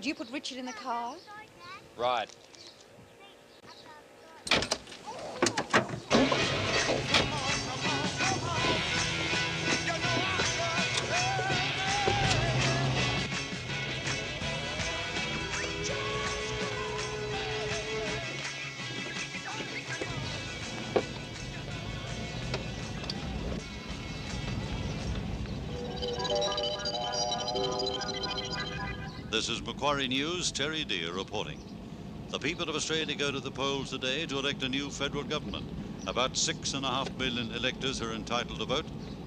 Could you put Richard in the car? Right. This is Macquarie News, Terry Deer reporting. The people of Australia go to the polls today to elect a new federal government. About 6.5 million electors are entitled to vote,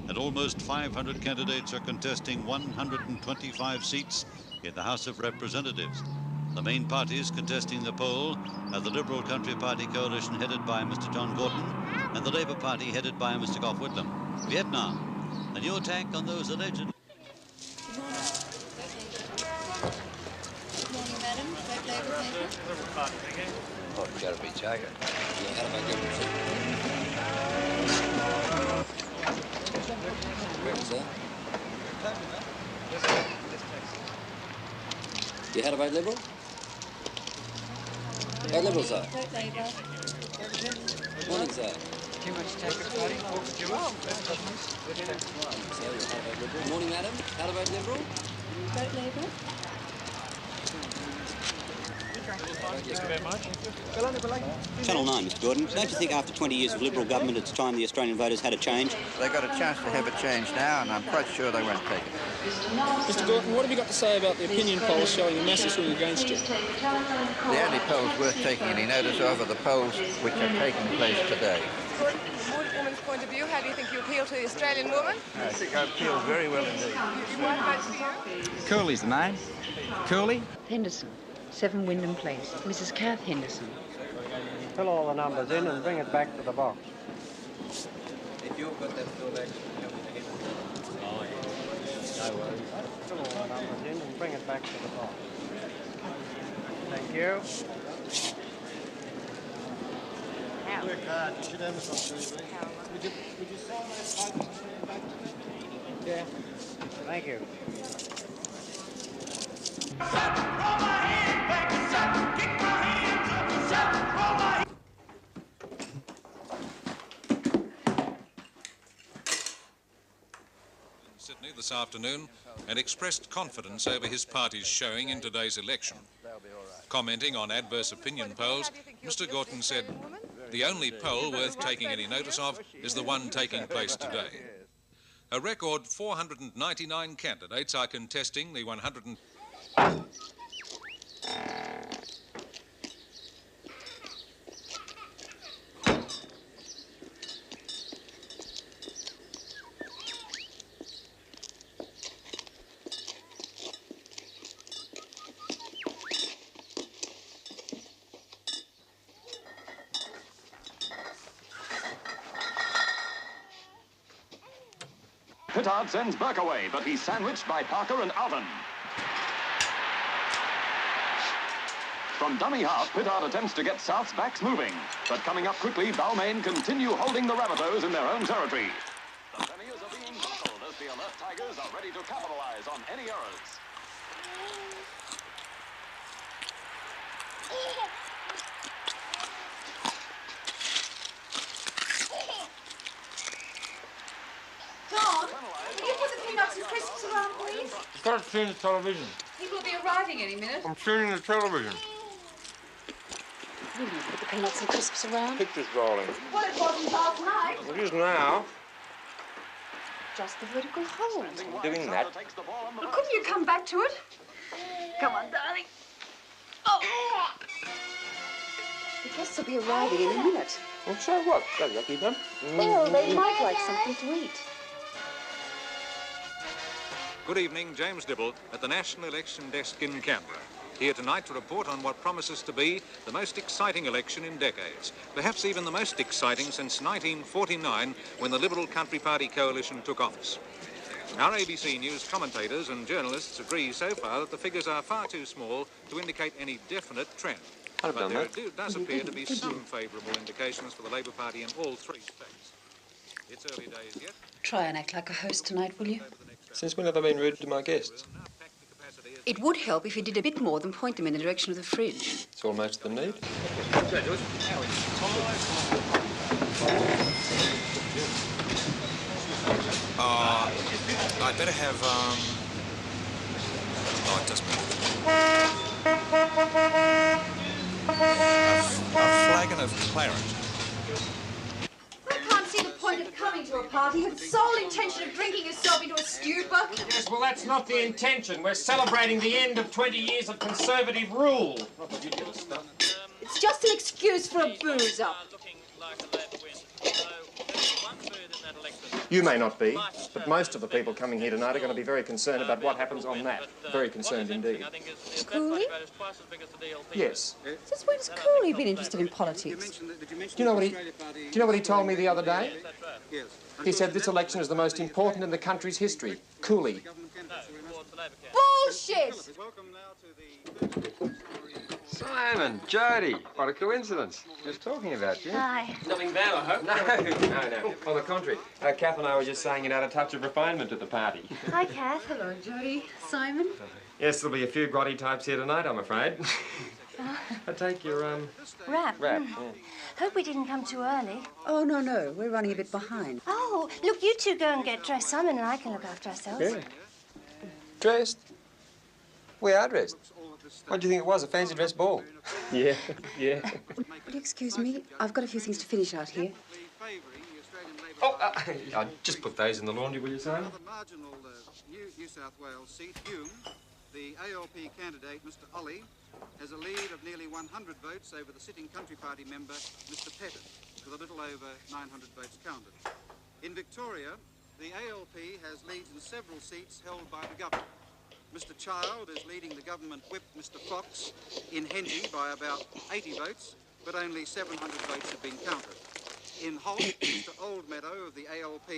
and almost 500 candidates are contesting 125 seats in the House of Representatives. The main parties contesting the poll are the Liberal Country Party coalition headed by Mr. John Gorton and the Labour Party headed by Mr. Gough Whitlam. Vietnam, a new attack on those alleged... Oh, it's got to be janggan. Yeah, how do I get it? Where is that? You had a vote Liberal? Vote Liberal, sir. Vote Labour. Morning, sir. Too much take it, buddy. Morning, madam. How to vote Liberal? Vote Labour. Thank you very much. Channel 9, Mr Gordon. Don't you think after 20 years of Liberal government it's time the Australian voters had a change? They got a chance to have a change now, and I'm quite sure they won't take it. Mr Gordon, what have you got to say about the opinion polls showing a massive swing against you? The only polls worth taking any notice of are the polls which are taking place today. From a woman's point of view, how do you think you appeal to the Australian woman? I think I appeal very well indeed. What votes for you? Cooley's the name. Cooley? Henderson, 7 Wyndham Place. Mrs. Kath Henderson. Fill all the numbers in and bring it back to the box. If you've got that fill back, you'll be taking it. Oh, yeah. No worries. Fill all the numbers in and bring it back to the box. Thank you. Work hard. You should have us on TV. Would you sign those papers and bring them back to me? Yeah. Thank you. Sydney this afternoon and expressed confidence over his party's showing in today's election. Commenting on adverse opinion polls, Mr Gorton said, "The only poll worth taking any notice of is the one taking place today." A record 499 candidates are contesting the 100. Pittard sends Burke away, but he's sandwiched by Parker and Alvin. From dummy half, Pittard attempts to get South's backs moving. But coming up quickly, Balmain continue holding the Rabbitohs in their own territory. The Premiers are being tackled as the alert Tigers are ready to capitalize on any errors. It's got to tune the television. He will be arriving any minute. I'm tuning the television. Will you put the peanuts and crisps around? Picture's rolling. Well, it wasn't last night. It is now. Just the vertical hold. I'm doing that. Well, couldn't you come back to it? Come on, darling. Oh! The guests will be arriving in a minute. Well, so what? They're lucky them. Well, they might like something to eat. Good evening, James Dibble at the National Election Desk in Canberra. Here tonight to report on what promises to be the most exciting election in decades. Perhaps even the most exciting since 1949, when the Liberal Country Party coalition took office. Our ABC News commentators and journalists agree so far that the figures are far too small to indicate any definite trend. But there does appear to be some favourable indications for the Labour Party in all three states. It's early days yet. Try and act like a host tonight, will you? Since when have I been rude to my guests? It would help if you did a bit more than point them in the direction of the fridge. It's almost the need. I'd better have, oh, it doesn't matter. A flagon of claret. I can't see the point of coming to a party with the sole intention of drinking yourself into a stupor. Yes, well, that's not the intention. We're celebrating the end of 20 years of Conservative rule. Not ridiculous stuff. It's just an excuse for a booze-up. You may not be, but most of the people coming here tonight are going to be very concerned about what happens on that. Very concerned indeed. Cooley? Yes. Since when has Cooley been interested in politics? Do you know what he told me the other day? He said this election is the most important in the country's history. Cooley. Bullshit! Simon, Jody, what a coincidence. Just talking about you. Hi. Nothing bad, I hope? No. On the contrary. Kath and I were just saying you'd add a touch of refinement at the party. Hi, Kath. Hello, Jody. Simon? Yes, there'll be a few grotty types here tonight, I'm afraid. I take your, Wrap. wrap. Hope we didn't come too early. Oh, no. We're running a bit behind. Oh, look, you two go and get dressed. Simon and I can look after ourselves. Yeah. Dressed? We are dressed. What do you think it was, a fancy dress ball? Yeah. Will you excuse me? I've got a few things to finish out here. Oh, I'll just put those in the laundry, will you, Simon? Another marginal New South Wales seat, Hume, the ALP candidate, Mr. Ollie, has a lead of nearly 100 votes over the sitting Country Party member, Mr. Pettit, with a little over 900 votes counted. In Victoria, the ALP has leads in several seats held by the government. Mr. Child is leading the government whip, Mr. Fox, in Henty by about 80 votes, but only 700 votes have been counted. In Holt, Mr. Oldmeadow of the ALP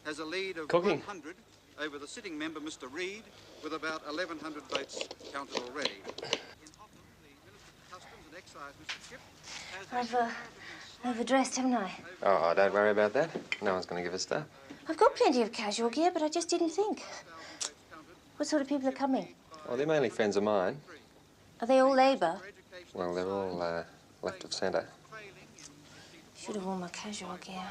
has a lead of 100 over the sitting member, Mr. Reid, with about 1,100 votes counted already. In Hotham, the Minister for Customs and Excise, Mr. Chip, has I've overdressed, haven't I? Oh, don't worry about that. No one's going to give us stuff. I've got plenty of casual gear, but I just didn't think. What sort of people are coming? Oh, they're mainly friends of mine. Are they all Labour? Well, they're all left of centre. Should have worn my casual gear.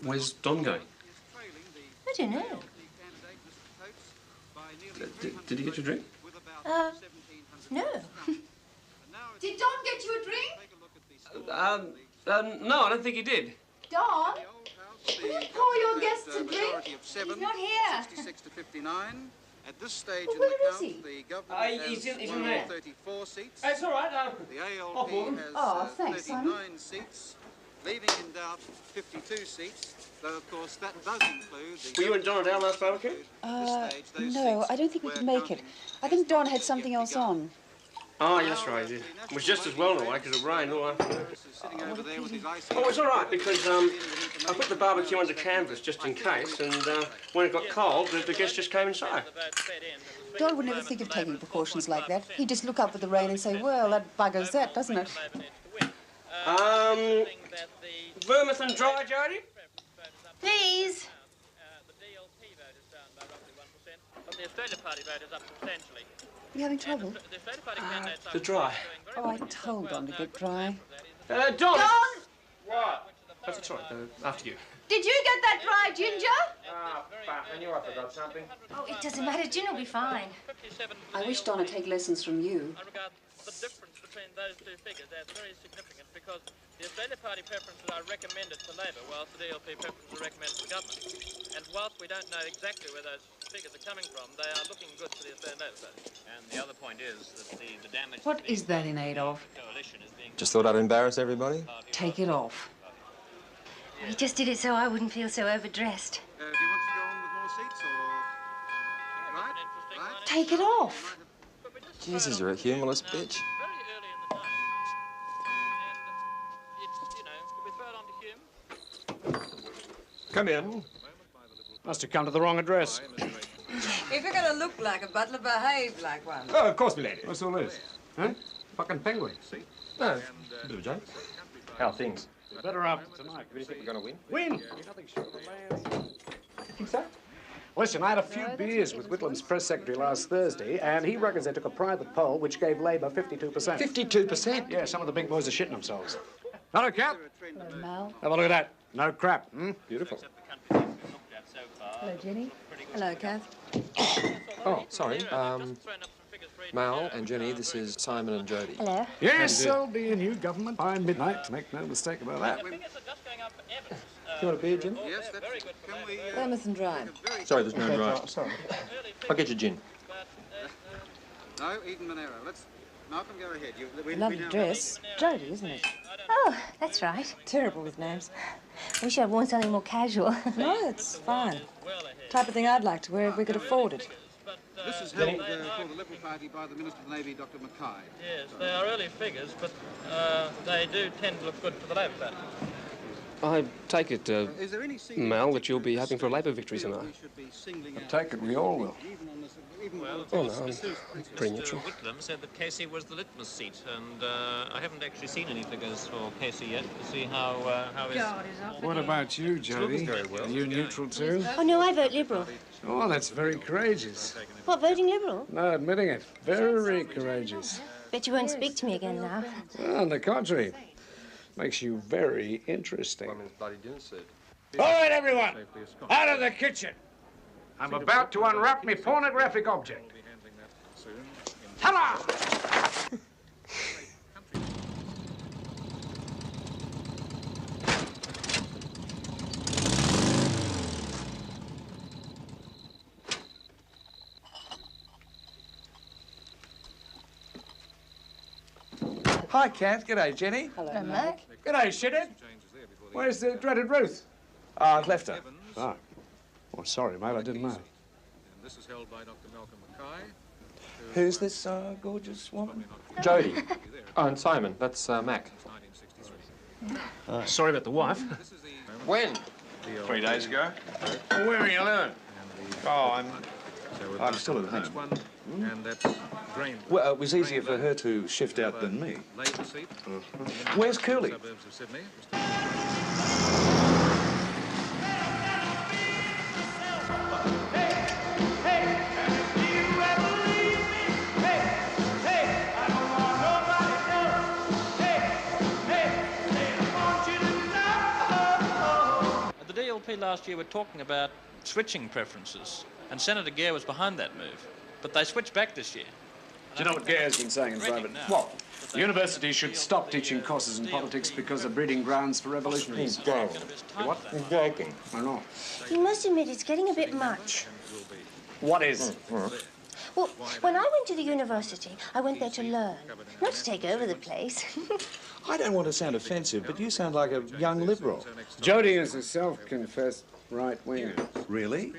Where's Don going? I don't know. Did he get your drink? No. Did Don get you a drink? No, I don't think he did. Don? Will you pour your guests a drink? He's not here. 66 to 59. At this stage Well, in the where is count, he? the government He's has in there. 134 seats. It's all right. The ALP has Oh, thanks, 39 Simon. seats, leaving in doubt 52 seats, though, of course, that does include the... Were you and Don at our last barbecue? No, I don't think we could make it. I think Don had something else on. Oh, yeah, that's right. It was just as well in a way, because it rained all afternoon. Oh, it's all right, because I put the barbecue under canvas just in case, and when it got cold, the guests just came inside. Don would never think of taking precautions like that. He'd just look up at the rain and say, well, that buggers that, doesn't it? Vermouth and dry, Jody? Please. The Australia Party vote is up substantially. You having trouble? The dry. Oh, I told Don to get dry. Don! Don! What? That's all right. After you. Did you get that dry ginger? I knew I forgot something. Oh, it doesn't matter. Gin will be fine. I wish Don would take lessons from you. I regard the difference between those two figures as very significant because the Australia Party preferences are recommended to Labor whilst the DLP preferences are recommended to government. And whilst we don't know exactly where those figures are coming from, they are looking good for the Australian Labor vote. And the other point is that the damage... What is that in aid of? Just thought I'd embarrass everybody. Take it off. He just did it so I wouldn't feel so overdressed. Do you want to go on with more seats, or... Right? Take it off. Jesus, you're a humorless bitch. Come in. Must have come to the wrong address. If you're going to look like a butler, behave like one. Oh, of course, milady. What's all this? Huh? Fucking penguin. No, a bit of a joke. How are things? Better after tonight. Do you think we're going to win? Win? Nothing short of lands. You think so? Listen, I had a few beers with Whitlam's press secretary last Thursday, and he reckons they took a private poll which gave Labour 52%. 52%? Yeah, some of the big boys are shitting themselves. Hello, Cap. Hello, Mal. Have a look at that. No crap. Beautiful. Hello, Jenny. Hello, Kath. Oh, sorry. Mal and Jenny, this is Simon and Jody. Hello. Yes, there'll be a new government by midnight. Make no mistake about that. Do you want a beer, Jim? Yes, that's good. Can we... Thermos and dry. Sorry, there's no dry. Sorry. I'll get you gin. No, Eden Monero. Let's... Malcolm, go ahead. Lovely dress. Jody, isn't it? Oh, that's right. Terrible with names. Wish I'd worn something more casual. No, it's fine. Type of thing I'd like to wear if we could afford it. This is held for the Liberal Party by the Minister of the Navy, Dr. Mackay. Yes, they are early figures, but they do tend to look good for the Labour Party. I take it, Mal, that you'll be hoping for a Labour victory tonight. I take it we all will. Oh, no, I'm pretty neutral. Whitlam said that Casey was the litmus seat, and I haven't actually seen any figures for Casey yet to see how his... What about you, Jody? Are you neutral too? Oh, no, I vote Liberal. Oh, that's very courageous. What, voting Liberal? No, admitting it. Very courageous. Bet you won't speak to me again now. Well, on the contrary. Makes you very interesting. Bloody dinner set. All right, everyone, out of the kitchen. I'm about to unwrap my pornographic object. Ta-da! Hi, Kath. G'day, Jenny. Hello, Mac. G'day, shithead. Where's the dreaded Ruth? I've left her. Oh. Oh, sorry, mate, I didn't know. And this is held by Dr. Malcolm Mackay. Who's this gorgeous woman? Jody. Oh, and Simon. That's Mac. Sorry about the wife. When? 3 days ago. Well, where are you living? Oh, I'm still at home. And that's Grain. Well, it was easier for her to shift out than me. Labour seat. Where's Cooley? Suburbs of Sydney. The DLP last year were talking about switching preferences, and Senator Gare was behind that move. But they switched back this year. Do you know what Gare's been saying in private? What? The university should stop teaching courses in politics because they're breeding grounds for revolutionaries. What? Joking. I know. You must admit it's getting a bit much. What is? Well, when I went to the university, I went there to learn, not to take over the place. I don't want to sound offensive, but you sound like a young liberal. Jody is a self-confessed right-winger. Really?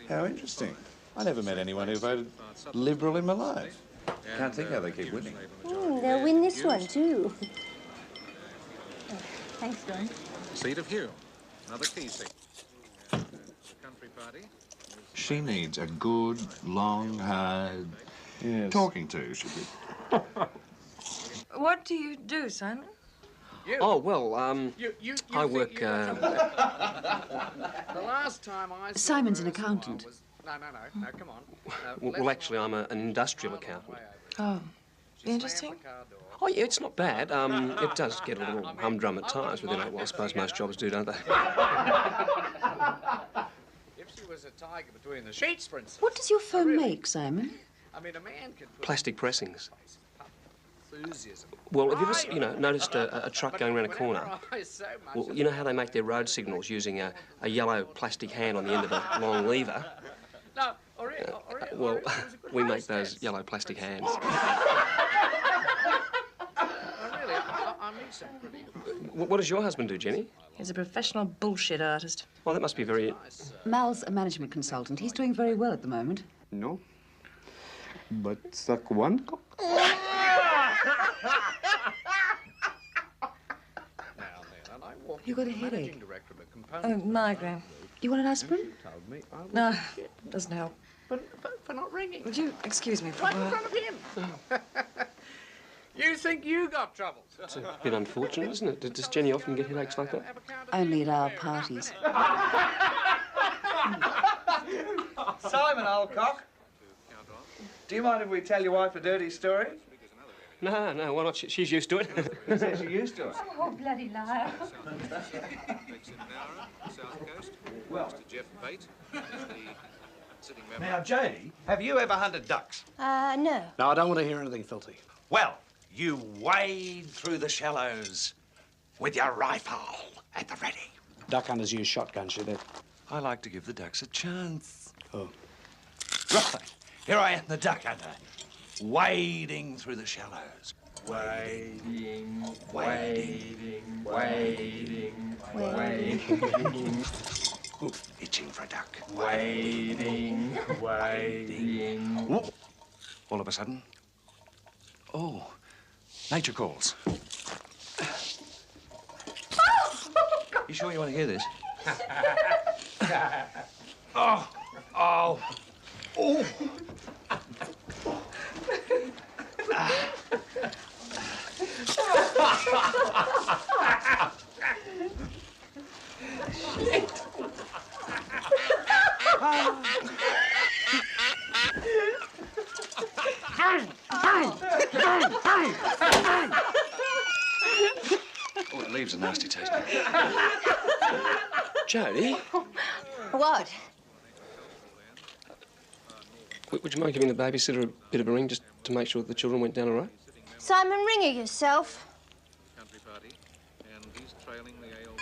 How interesting. I never met anyone who voted Liberal in my life. Can't think how they keep winning. They'll win this one, too. Oh, thanks, Don. Seat of Hume. Another key seat. The Country Party. She needs a good, long, hard talking to, should be. What do you do, Simon? Oh, well, I work, The last time I... Simon's an accountant. No, come on. well, actually, I'm an industrial accountant. Oh, interesting. Oh, yeah, it's not bad. It does get a little humdrum at times, but then, well, I suppose most jobs do, don't they? If she was a tiger between the sheets, for instance... What does your firm make, Simon? I mean, a man could... Plastic pressings. Enthusiasm. Well, have you ever, noticed a truck going around a corner? Well, you know how they make their road signals using a yellow plastic hand on the end of a long lever? No, Well, we make those yellow plastic hands. Really, I mean something. What does your husband do, Jenny? He's a professional bullshit artist. Well, that must be very... Mal's a management consultant. He's doing very well at the moment. No. But suck one. You got a headache? Oh, migraine. You want an aspirin? No, doesn't help. But for not ringing. Would you excuse me for Right a in while? front of him. You think you got troubles? It's a bit unfortunate, isn't it? Does Jenny often get headaches like that? Only at our parties. Simon, old cock. Do you mind if we tell your wife a dirty story? No, why not? She's used to it. Who says she's used to it? Oh, bloody liar. Well, Mr. Jeff Bate, the sitting member. Now, Jody, have you ever hunted ducks? No. No, I don't want to hear anything filthy. Well, you wade through the shallows with your rifle at the ready. Duck hunters use shotguns, you know. I like to give the ducks a chance. Oh. Right, here I am, the duck hunter, wading through the shallows. Wading. Ooh, itching for a duck. Wading. Ooh. All of a sudden, oh, nature calls. You sure you want to hear this? Oh. Oh, it leaves a nasty taste. Jody, What? would you mind giving the babysitter a bit of a ring just to make sure that the children went down all right? Simon, ring her yourself. Country Party, and he's trailing the ALP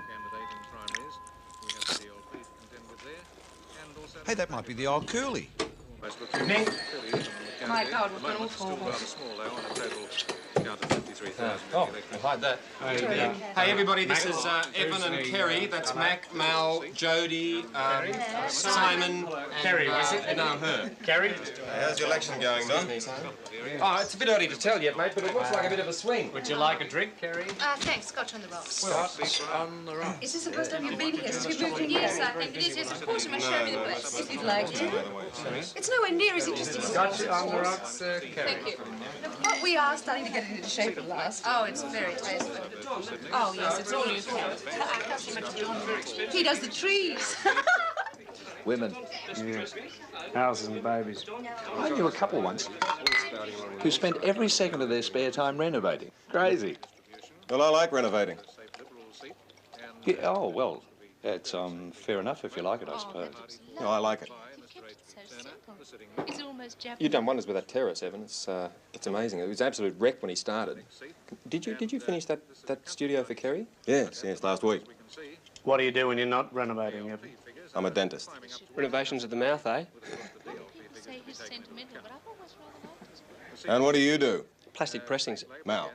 candidate in primaries. We have the ALP to contend with there, and also... Hey, that might be the old coolie. Evening. My God, we've got all Still four. rather small, though, on a total count of 53,000. Oh, we'll hide that. Hey, everybody, this is Evan and Kerry. That's Mac, Mal, Jody, Simon, Kerry, was it? No, her. Kerry? How's the election going, Don? Oh, it's a bit early to tell yet, mate, but it looks like a bit of a swing. Would you like a drink, Kerry? Thanks, Scotch on the rocks. Scotch on the rocks. Is this the first time you've been here since you moved in? Yes, I think it is. Yes, of course, you must show me the place, if you'd like to. It's nowhere near as interesting as Scotch on the rocks, Kerry. Thank you. But we are starting to get it into shape at last. Oh, it's very tasteful. Oh, yes, it's all you can. He does the trees. Women. Yes. Houses and babies. I knew a couple once who spent every second of their spare time renovating. Crazy. Well, I like renovating. Yeah, oh, well, it's fair enough if you like it, I suppose. No, I like it. It's almost Japanese. You've done wonders with that terrace, Evan. It's amazing. It was an absolute wreck when he started. Did you finish that studio for Kerry? Yes, last week. What do you do when you're not renovating, Evan? I'm a dentist. Renovations of the mouth, eh? Say he's sentimental, but I've always rather liked it. And what do you do? Plastic pressings. Mal.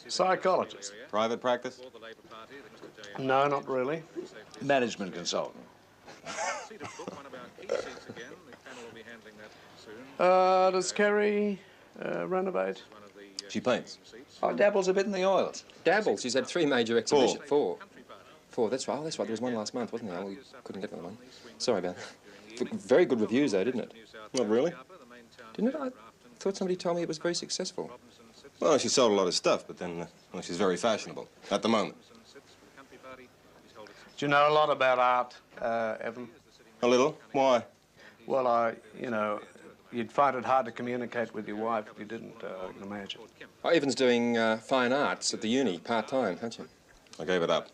Psychologist. Private practice? No, not really. Management consultant. Does Kerry renovate? She paints. Oh, dabbles a bit in the oils. Dabbles. She's had 3 major exhibitions. Four. That's right. There was one last month, wasn't there? We couldn't get another one. Sorry about that. Very good reviews, though, didn't it? Not really. Didn't it? I thought somebody told me it was very successful. Well, she sold a lot of stuff, but then she's very fashionable at the moment. Do you know a lot about art, Evan? A little. Why? Well, you'd find it hard to communicate with your wife if you didn't, I can imagine. Oh, Evan's doing fine arts at the uni, part-time, aren't you? I gave it up.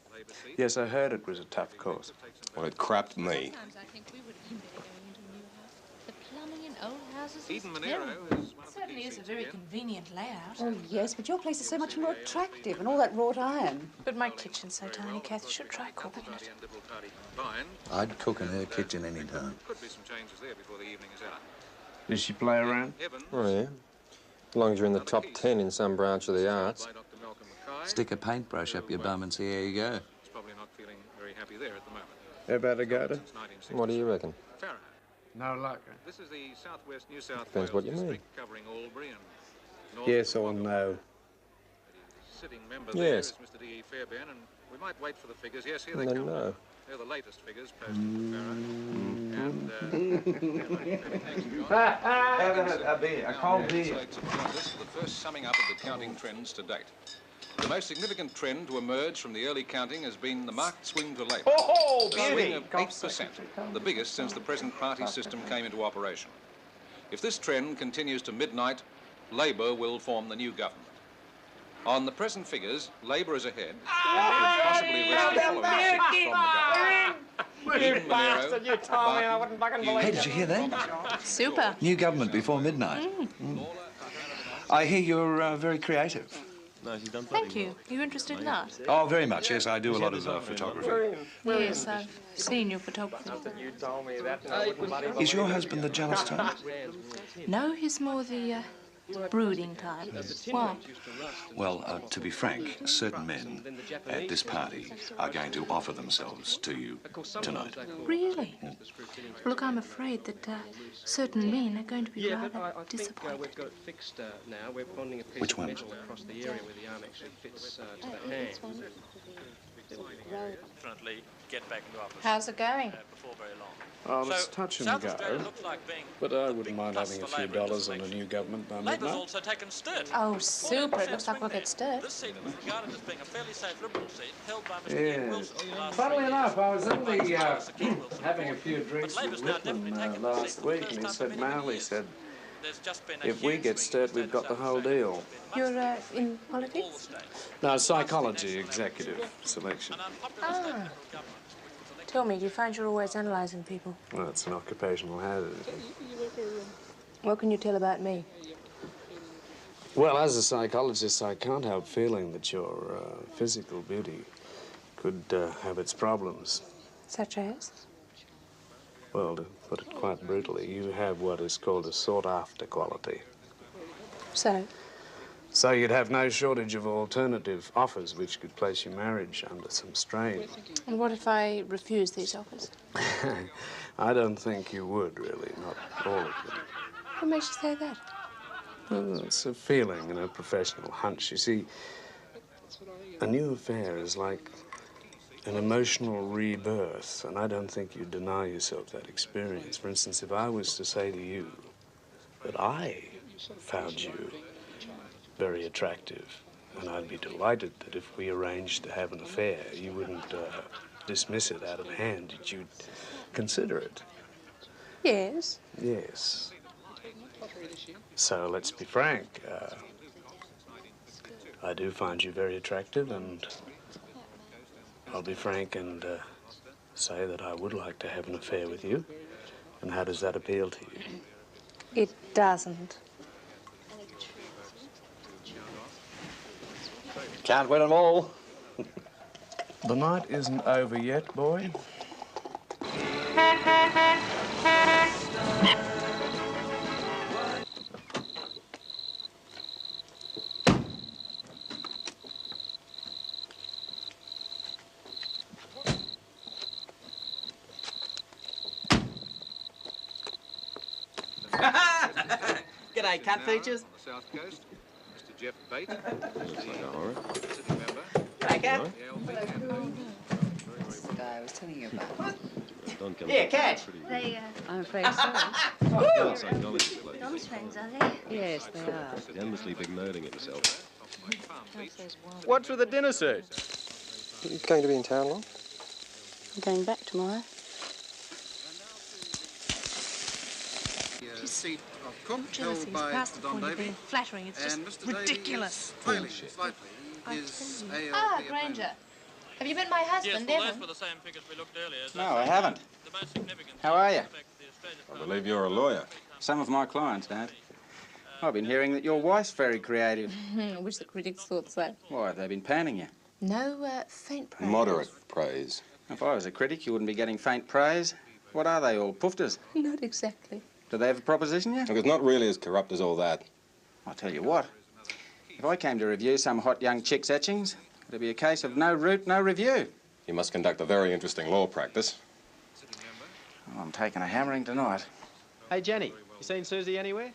Yes, I heard it was a tough course. Well, it crapped me. Sometimes I think we would have been better going into a new house. The plumbing in old houses is Eden terrible. Monero is one It of the certainly is a very convenient layout. Oh, yes, but your place is so much more attractive and all that wrought iron. But my kitchen's so tiny, Kath, you should try cooking it. I'd cook in her kitchen any time. Could be some changes there before the evening is out. Does she play around? Oh, yeah. As long as you're in the top 10 in some branch of the arts. Stick a paintbrush up your bum and see how you go. Probably not feeling very happy there at the moment. How about a garter? What do you reckon? Fahrenheit. No luck. This is the southwest New South Depends Wales what you mean. district covering Albury and North. Yes or no? Sitting member there Yes. is Mr. D.E. Fairbairn, and we might wait for the figures. Yes, here they come. No. They're the latest figures posted for Fahrenheit. A beer, a cold beer. The first summing up of the counting trends to date. The most significant trend to emerge from the early counting has been the marked swing to Labour. Oh, a swing of 8%, the biggest since the present party system came into operation. If this trend continues to midnight, Labour will form the new government. On the present figures, Labour is ahead, and could possibly wrest the following seats from the government. Even Monero, Barton, Hey, did you hear that? Super. New government before midnight. I hear you're very creative. Thank you. Are you interested in art? Oh, very much, yes. I do a lot of photography. Yes, I've seen your photography. Is your husband the jealous type? No, he's more the brooding type. Why? Well, to be frank, certain men at this party are going to offer themselves to you tonight. Really? Look, I'm afraid that certain men are going to be rather disappointed. We've got it fixed now. We're bonding a piece Which of one? metal across the area where the arm actually fits to the hand. Definitely get back into office. How's it going? Before very long. Oh, it's touch and go. But I wouldn't mind having a few dollars on a new government by Labour's midnight. also taken Sturt. Oh, super. It looks like we'll get stirred. This seat was regarded as being a fairly safe Liberal seat held by Mr. Ian Wilson for the last Funnily 3 enough, I was years. only having a few drinks with Whitlam last week, and he said, Mal, he said, if we get stirred, we've got the whole deal. You're in politics? No, psychology executive selection. Ah. Tell me, do you find you're always analysing people? Well, it's an occupational hazard. What can you tell about me? Well, as a psychologist, I can't help feeling that your physical beauty could have its problems. Such as? Well, to put it quite brutally, you have what is called a sought-after quality. So? So you'd have no shortage of alternative offers which could place your marriage under some strain. And what if I refuse these offers? I don't think you would, really, not all of them. What makes you say that? Well, it's a feeling and a professional hunch. You see, a new affair is like an emotional rebirth, and I don't think you deny yourself that experience. For instance, if I was to say to you that I found you very attractive, and I'd be delighted that if we arranged to have an affair, you wouldn't dismiss it out of hand, that you'd consider it. Yes. Yes. So let's be frank. I do find you very attractive, and I'll be frank and say that I would like to have an affair with you. And how does that appeal to you? It doesn't. Can't win them all. The night isn't over yet, boy. G'day, cunt features. On the south coast, Mr. Jeff Bate, G'day, Cat. Cat. Guy I was telling you about. Yeah, Cat. I'm afraid so. Dom's friends, are they? Yes, they are. Endlessly big nerding himself. What's with the dinner suit? You going to be in town long? I'm going back tomorrow. The seat of Cook Jealousy held is by past the Don point of Davey, being flattering. It's just and Mr. Davey ridiculous. is trailing slightly his ALP Ah, opponent. Granger. Have you met my husband, Yes, well, those Evan? were the same figures we looked earlier. No, I haven't. The most significant How are you? I believe you're a lawyer. Some of my clients don't. I've been hearing that your wife's very creative. I wish the critics thought so. Why, have they been panning you? No faint praise. Moderate praise. If I was a critic, you wouldn't be getting faint praise. What are they, all poofters? Not exactly. Do they have a proposition yet? Look, it's not really as corrupt as all that. I'll tell you what. If I came to review some hot young chick's etchings, it'd be a case of no route, no review. You must conduct a very interesting law practice. Well, I'm taking a hammering tonight. Hey, Jenny, you seen Susie anywhere?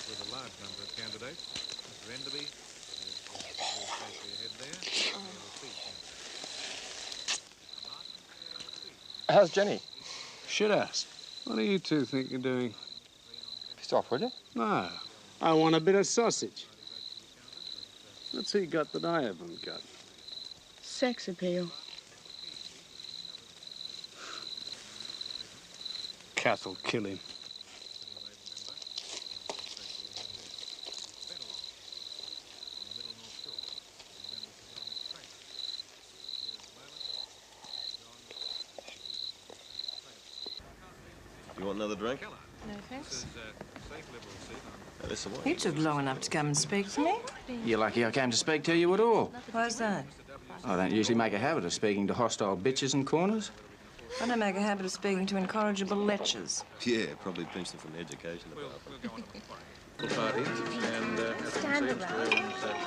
With a large number of candidates, Mr. How's Jenny? Shit ass. What do you two think you're doing? Piss off, will you? No. I want a bit of sausage. What's he got that I haven't got? Sex appeal. Cat'll kill him. You want another drink? No, thanks. Now, listen, what? You took long enough to come and speak to me. You're lucky I came to speak to you at all. Why's that? I don't usually make a habit of speaking to hostile bitches in corners. I don't make a habit of speaking to incorrigible lechers. Yeah, probably pinched them from the education department. Parties and Stand around.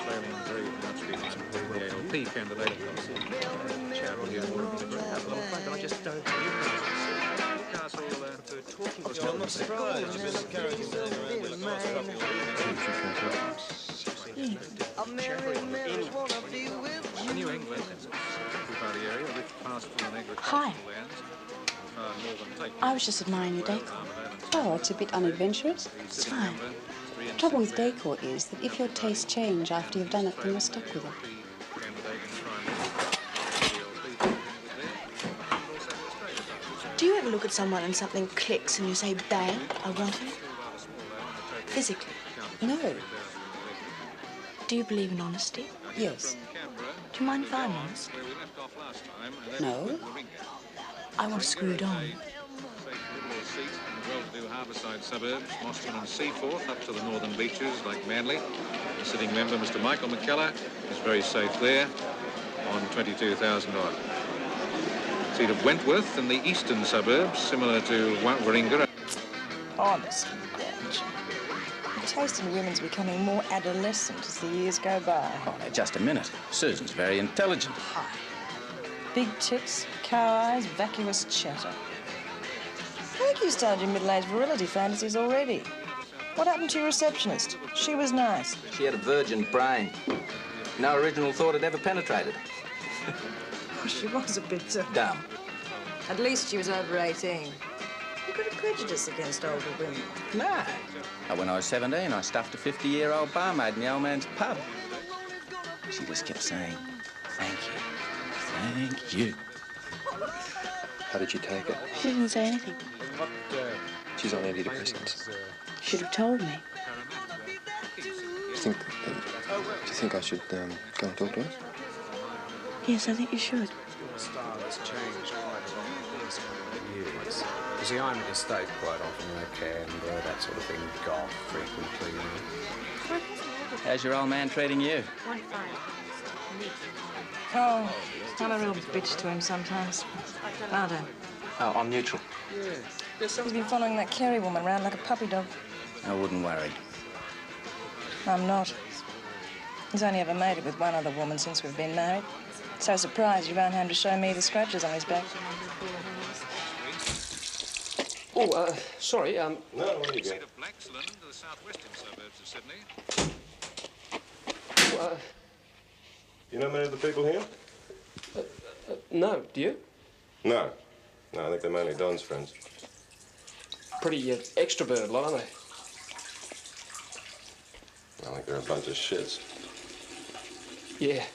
failing very much behind the ALP candidate. I just don't I'm not surprised. Mr. Carrington saying around with a glass of coffee. New England, party area, rich pastoral and agricultural Hi. lands. I was just admiring your decor. Oh, it's a bit unadventurous. It's fine. The trouble with decor is that if your tastes change after you've done it, then you're stuck with it. Do you ever look at someone and something clicks and you say, bang, I want him? Physically? No. Do you believe in honesty? Yes. Do you mind if I'm honest? No. I want to screw it on. Well-to-do Harbourside suburbs, Mosman and Seaforth, up to the northern beaches like Manly. The sitting member, Mr. Michael McKellar, is very safe there on $22,000 odd. Seat of Wentworth in the eastern suburbs, similar to Warringah. Honestly, Grange. The taste in women's becoming more adolescent as the years go by. Oh, now, just a minute. Susan's very intelligent. Big tits, cow eyes, vacuous chatter. I think you started your middle-aged virility fantasies already. What happened to your receptionist? She was nice. She had a virgin brain. No original thought had ever penetrated. She was a bit Dumb. At least she was over 18. You got a prejudice against older women. No. When I was 17, I stuffed a 50-year-old barmaid in the old man's pub. She just kept saying, thank you, thank you. How did you take it? She didn't say anything. She's on antidepressants. Should have told me. Do you think I should go and talk to her? Yes, I think you should. Your style has changed quite a lot in the last couple of years. You see, I'm at a state quite often, okay, and that sort of thing, golf frequently, you know. How's your old man treating you? Oh, I'm a real bitch to him sometimes. Aren't I? Oh, I'm neutral. He's been following that Kerry woman around like a puppy dog. I wouldn't worry. I'm not. He's only ever made it with one other woman since we've been married. So surprised you ran home to show me the scratches on his back. Oh, sorry, No, where you go? Seat of Blaxland, the southwestern suburbs of Sydney. You know many of the people here? No, do you? No. No, I think they're mainly Don's friends. Pretty extrovert lot, aren't they? I think they're a bunch of shits. Yeah.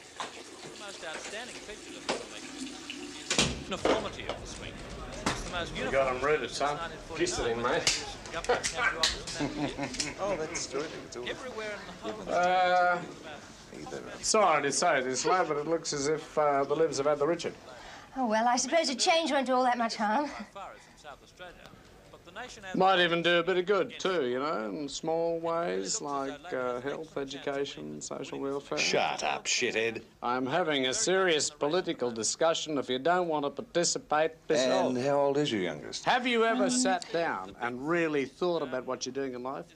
The most outstanding feature of this election is the uniformity of the swing. It's the most You got them ready, son. Kiss it in, mate. Oh, that's terrific. Everywhere in the whole Sorry to say this, lad, but it looks as if the Libs have had the Richard. Oh, well, I suppose a change won't do all that much harm. Might even do a bit of good, too, you know, in small ways like health, education, social welfare. Shut up, shithead. I'm having a serious political discussion. If you don't want to participate, piss off. And how old is your youngest? Have you ever sat down and really thought about what you're doing in life?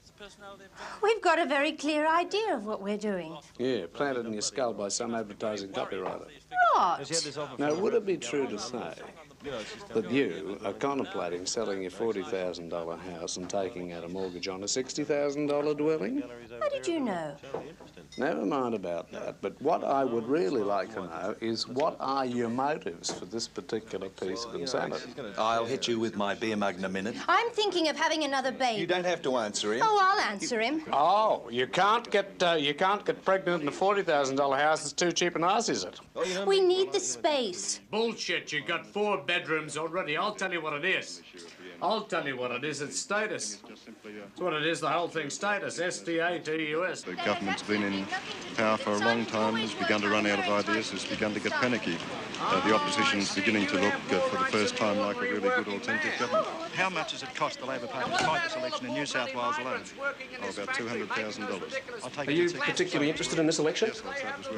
We've got a very clear idea of what we're doing. Yeah, planted in your skull by some advertising copywriter. What? Now, would it be true to say that you are contemplating selling your $40,000 house and taking out a mortgage on a $60,000 dwelling? How did you know? Never mind about that, but what I would really like to know is what are your motives for this particular piece of insanity? I'll hit you with my beer mug in a minute. I'm thinking of having another baby. You don't have to answer him. Oh, I'll answer him. Oh, you can't get pregnant in a $40,000 house. It's too cheap an ass, is it? We need the space. Bullshit, you got 4 bedrooms already. I'll tell you what it is. I'll tell you what it is. It's status. That's what it is, the whole thing. Status. S-T-A-T-U-S. The government's been in power for a long time, has begun to run out of ideas, has begun to get panicky. The opposition's beginning to look, for the first time, like a really good alternative government. How much does it cost the Labor Party to fight this election in New South Wales alone? Oh, about $200,000. Are you particularly interested in this election?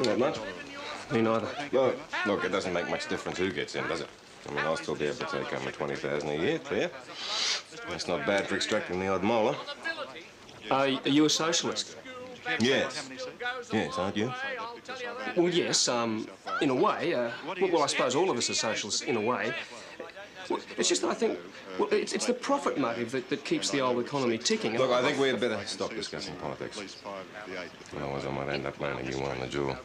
Not much. Me neither. Well, look, it doesn't make much difference who gets in, does it? I mean, I'll still be able to take home $20,000 a year, clear. That's not bad for extracting the odd molar. Are you a socialist? Yes. Yes, aren't you? Well, yes, in a way. Well, I suppose all of us are socialists, in a way. Well, it's just that I think, well, it's the profit motive that keeps the old economy ticking. Look, I think we had better stop discussing politics. Otherwise, I might end up landing you one on the jewel.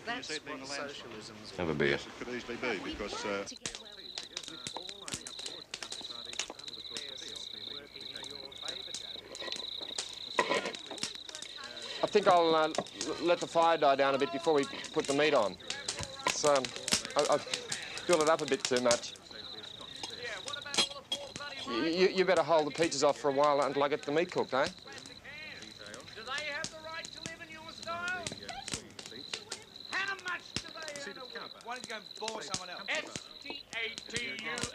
Have a beer. I think I'll let the fire die down a bit before we put the meat on. It's, I've built it up a bit too much. You better hold the pizzas off for a while until I get the meat cooked, eh? Why don't you go and bore someone else? S-T-A-T-U-S.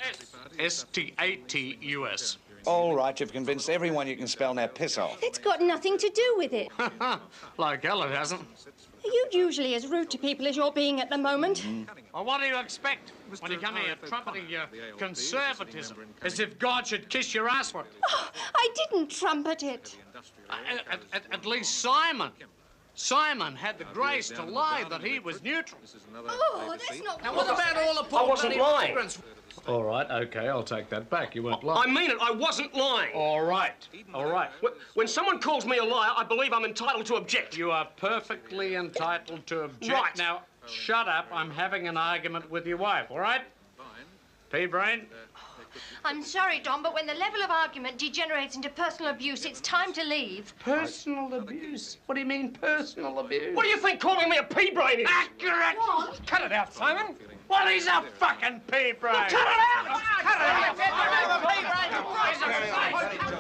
S-T-A-T-U-S. All right, you've convinced everyone you can spell now. Piss off. It's got nothing to do with it. Like hell it hasn't. Are you usually as rude to people as you're being at the moment? Well, what do you expect when you come here trumpeting your conservatism as if God should kiss your ass for it? Oh, I didn't trumpet it. At least Simon had the grace to lie that he was neutral. Oh, that's not... Now, what about all the poor I wasn't lying. All right, OK, I'll take that back. You weren't lying. I mean it, I wasn't lying. All right, all right. When someone calls me a liar, I believe I'm entitled to object. You are perfectly entitled to object. Right. Now, shut up. I'm having an argument with your wife, all right? Pea-brain? I'm sorry, Don, but when the level of argument degenerates into personal abuse, it's time to leave. Personal abuse? What do you mean, personal abuse? What do you think calling me a pea-brain is? Accurate! What? Cut it out, Simon. Well, he's a fucking pea-brain. Well, cut it out! Cut it out!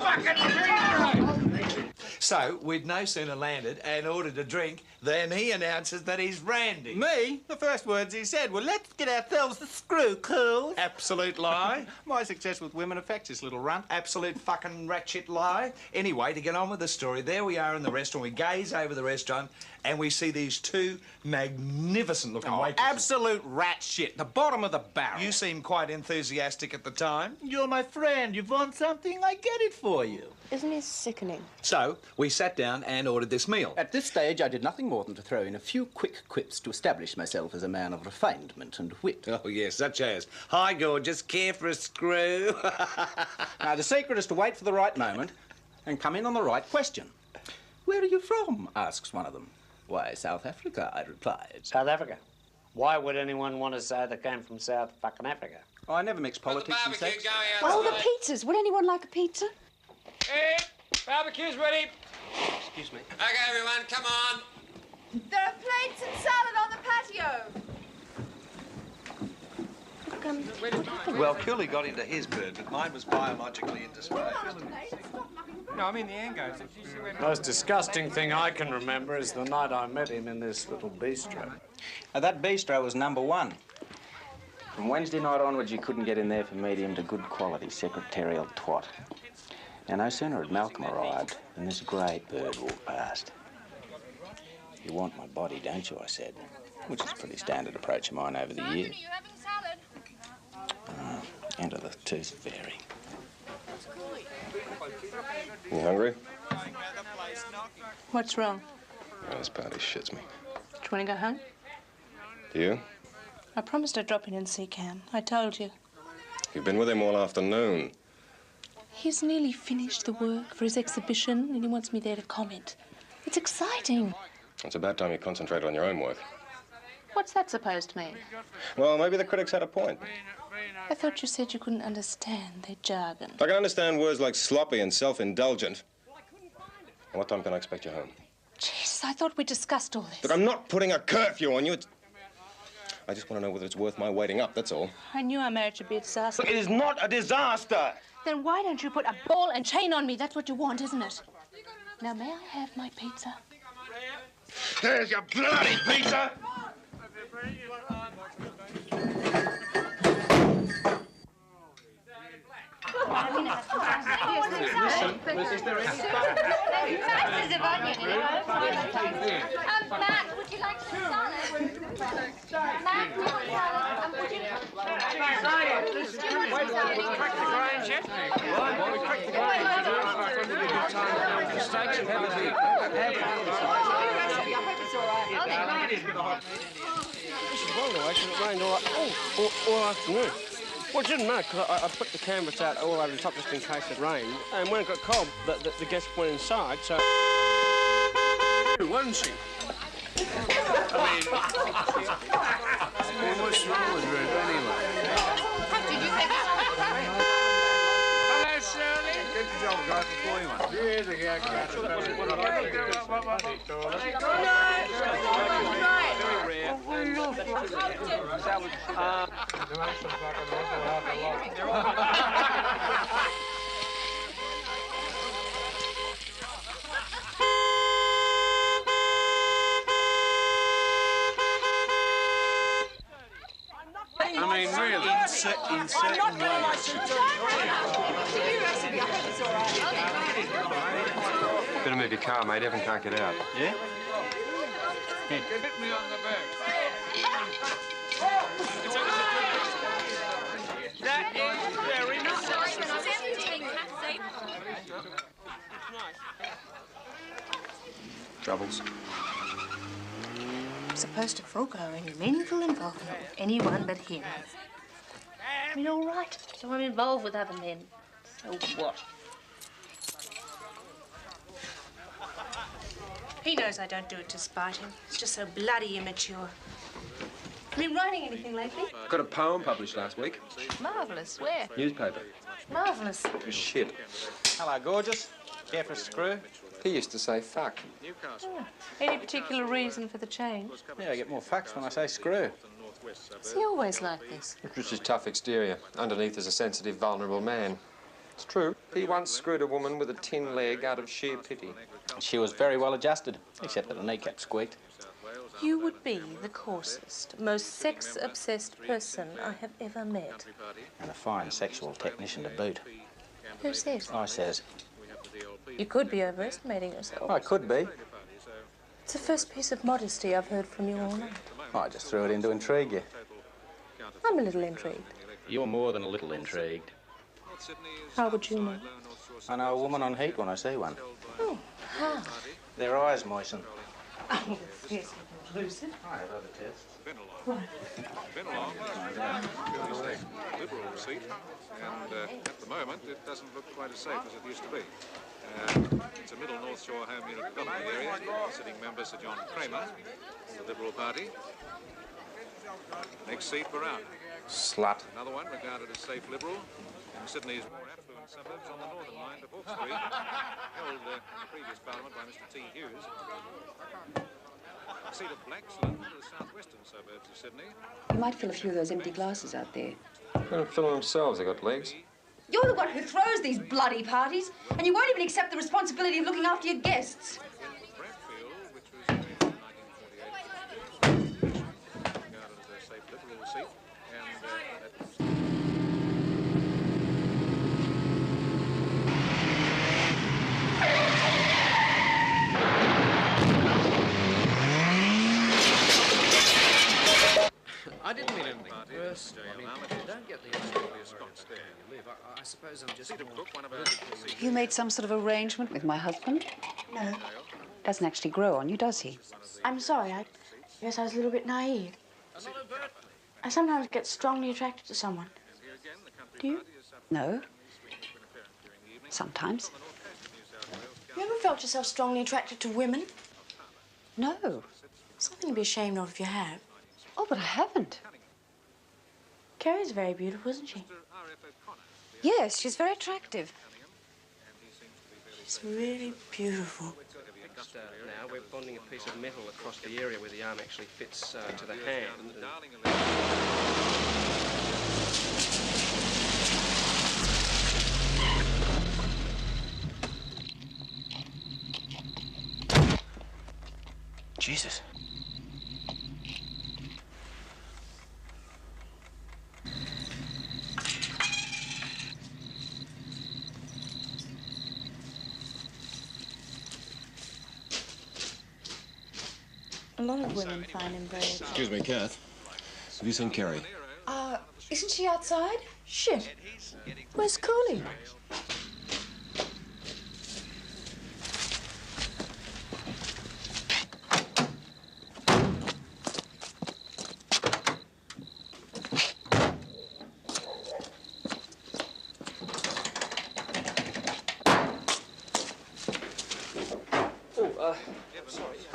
Fucking pea-brain! So, we'd no sooner landed and ordered a drink than he announces that he's Randy. Me? The first words he said were, let's get ourselves a screw, cool. Absolute lie. My success with women affects this little runt. Absolute fucking ratchet lie. Anyway, to get on with the story, there we are in the restaurant. We gaze over the restaurant and we see these 2 magnificent-looking waitresses. Absolute rat shit. The bottom of the barrel. You seemed quite enthusiastic at the time. You're my friend. You want something? I get it for you. Isn't he sickening? So, we sat down and ordered this meal. At this stage, I did nothing more than to throw in a few quick quips to establish myself as a man of refinement and wit. Oh, yes, such as, hi, gorgeous, care for a screw? Now, the secret is to wait for the right moment and come in on the right question. Where are you from? Asks one of them. Why, South Africa, I replied. South Africa? Why would anyone want to say they came from South fucking Africa? Oh, I never mix politics and sex. Oh, the pizzas. Would anyone like a pizza? Hey, barbecue's ready. Excuse me. Okay, everyone, come on. There are plates and salad on the patio. Well, Cooley got into his bird, but mine was biologically indisposed. No, I mean the Angos. Most disgusting thing I can remember is the night I met him in this little bistro. That bistro was #1. From Wednesday night onwards, you couldn't get in there for medium to good quality secretarial twat. And no sooner had Malcolm arrived than this great bird walked past. You want my body, don't you? I said, which is a pretty standard approach of mine over the years. Enter the tooth fairy. You hungry? What's wrong? Oh, this party shits me. Do you want to go home? Do you? I promised I'd drop in and see Cam. I told you. You've been with him all afternoon. He's nearly finished the work for his exhibition and he wants me there to comment. It's exciting. It's about time you concentrated on your own work. What's that supposed to mean? Well, maybe the critics had a point. I thought you said you couldn't understand their jargon. I can understand words like sloppy and self-indulgent. What time can I expect you home? Jesus, I thought we discussed all this. Look, I'm not putting a curfew on you. I just want to know whether it's worth my waiting up, that's all. I knew our marriage would be a disaster. Look, it is not a disaster! Then why don't you put a ball and chain on me? That's what you want, isn't it? Now, may I have my pizza? There's your bloody pizza! Is there any masses of onion in it? Matt, would you like some salad? Matt, do you want salad? Would you like Crack the grains yet? Well, we cracked the grains. I thought it would be a good time to have the steaks and have a I hope it's all right. This is well, though, actually. It rained all afternoon. Well, it didn't matter, because I put the canvas out all over the top just in case it rained. And when it got cold, the guests went inside, so... Wasn't she? I mean... Well, what's wrong with her, anyway? Did you think Hello, Shirley. Good job, guys. Before you went. Here's a gag. I mean, really, in certain ways. Better move your car, mate. Evan can't get out. Yeah? Hit me on the back. That is very nice. Troubles? I'm supposed to forego any meaningful involvement with anyone but him. I mean, all right, so I'm involved with other men. So what? He knows I don't do it to spite him. It's just so bloody immature. Been writing anything lately? Got a poem published last week. Marvellous. Where? Newspaper. Marvellous. It was shit. Hello, gorgeous. Care for a screw? He used to say fuck. Oh. Any particular reason for the change? Yeah, I get more fucks when I say screw. Is he always like this? It's just his tough exterior. Underneath is a sensitive, vulnerable man. It's true. He once screwed a woman with a tin leg out of sheer pity. She was very well adjusted, except that her kneecap squeaked. You would be the coarsest, most sex-obsessed person I have ever met. And a fine sexual technician to boot. Who says? I says. You could be overestimating yourself. I could be. It's the first piece of modesty I've heard from you all night. I just threw it in to intrigue you. I'm a little intrigued. You're more than a little intrigued. How would you know? I know a woman on heat when I see one. Oh, how? Their eyes moisten. Oh, yes, lucid. I have other tests. Been along, Liberal seat, and at the moment it doesn't look quite as safe as it used to be. It's a middle North Shore home unit development area. Sitting member Sir John Kramer, the Liberal Party. Next seat for out. Slut. Another one regarded as safe Liberal in Sydney's more affluent suburbs on the northern line to Hawke Street, held in the previous Parliament by Mr T. Hughes. A seat of Blaxland to the southwestern suburbs of Sydney. You might fill a few of those empty glasses out there. They don't fill them themselves, they got legs. You're the one who throws these bloody parties, and you won't even accept the responsibility of looking after your guests. I didn't mean anything worse. I mean, don't get the idea where you live. I suppose I'm just You made some sort of arrangement with my husband? No. Doesn't actually grow on you, does he? I'm sorry. I guess I was a little bit naive. I sometimes get strongly attracted to someone. Do you? No. Sometimes. You ever felt yourself strongly attracted to women? No. Something to be ashamed of if you have. Oh, but I haven't. Carrie's very beautiful, isn't she? Yes, she's very attractive. She's really beautiful. Now we're bonding a piece of metal across the area where the arm actually fits to the hand. Jesus. A lot of women find him very... Excuse me, Kath. Have you seen Carrie? Isn't she outside? Shit. Where's Cooley?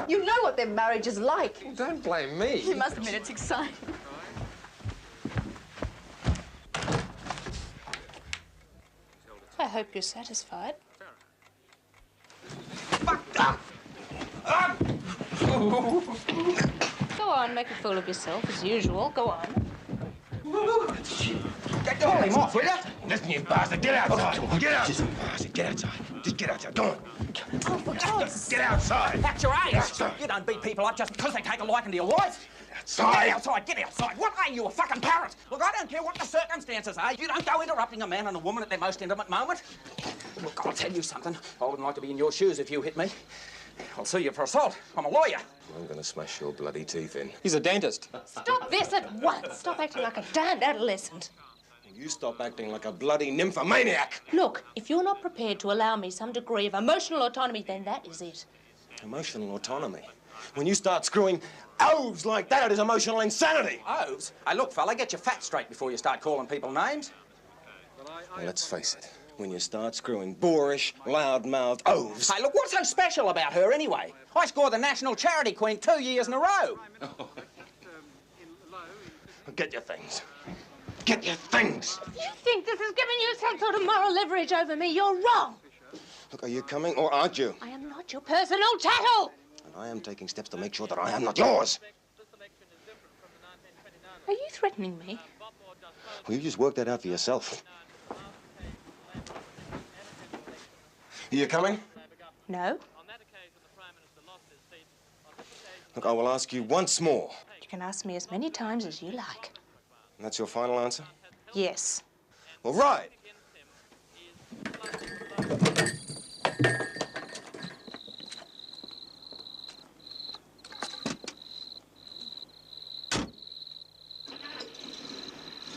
You know what their marriage is like. Well, don't blame me. You must admit it's exciting. I hope you're satisfied. Go on, make a fool of yourself, as usual. Go on. Call him off, will you? Listen, you bastard, get outside. Get out. Bastard, get outside. Just get outside. Go on. Oh, for God's sake. Get outside. That's your age. Outside. You don't beat people up just because they take a liking to your wife. Outside. Get outside, get outside. What are you, a fucking parrot? Look, I don't care what the circumstances are. You don't go interrupting a man and a woman at their most intimate moment. Look, I'll tell you something. I wouldn't like to be in your shoes if you hit me. I'll sue you for assault. I'm a lawyer. I'm going to smash your bloody teeth in. He's a dentist. Stop this at once. Stop acting like a damned adolescent. You stop acting like a bloody nymphomaniac. Look, if you're not prepared to allow me some degree of emotional autonomy, then that is it. Emotional autonomy. When you start screwing oaths like that, is emotional insanity. Oaths? Hey, look, fella, get your facts straight before you start calling people names. Well, let's face it. When you start screwing boorish, loud-mouthed oaths... Hey, look, what's so special about her anyway? I scored the National Charity Queen 2 years in a row. Get your things. Get your things. If you think this is giving you some sort of moral leverage over me, you're wrong. Look, are you coming or aren't you? I am not your personal chattel. And I am taking steps to make sure that I am not yours. Are you threatening me? Well, you just work that out for yourself. Are you coming? No. Look, I will ask you once more. You can ask me as many times as you like. And that's your final answer? Yes. Well, right.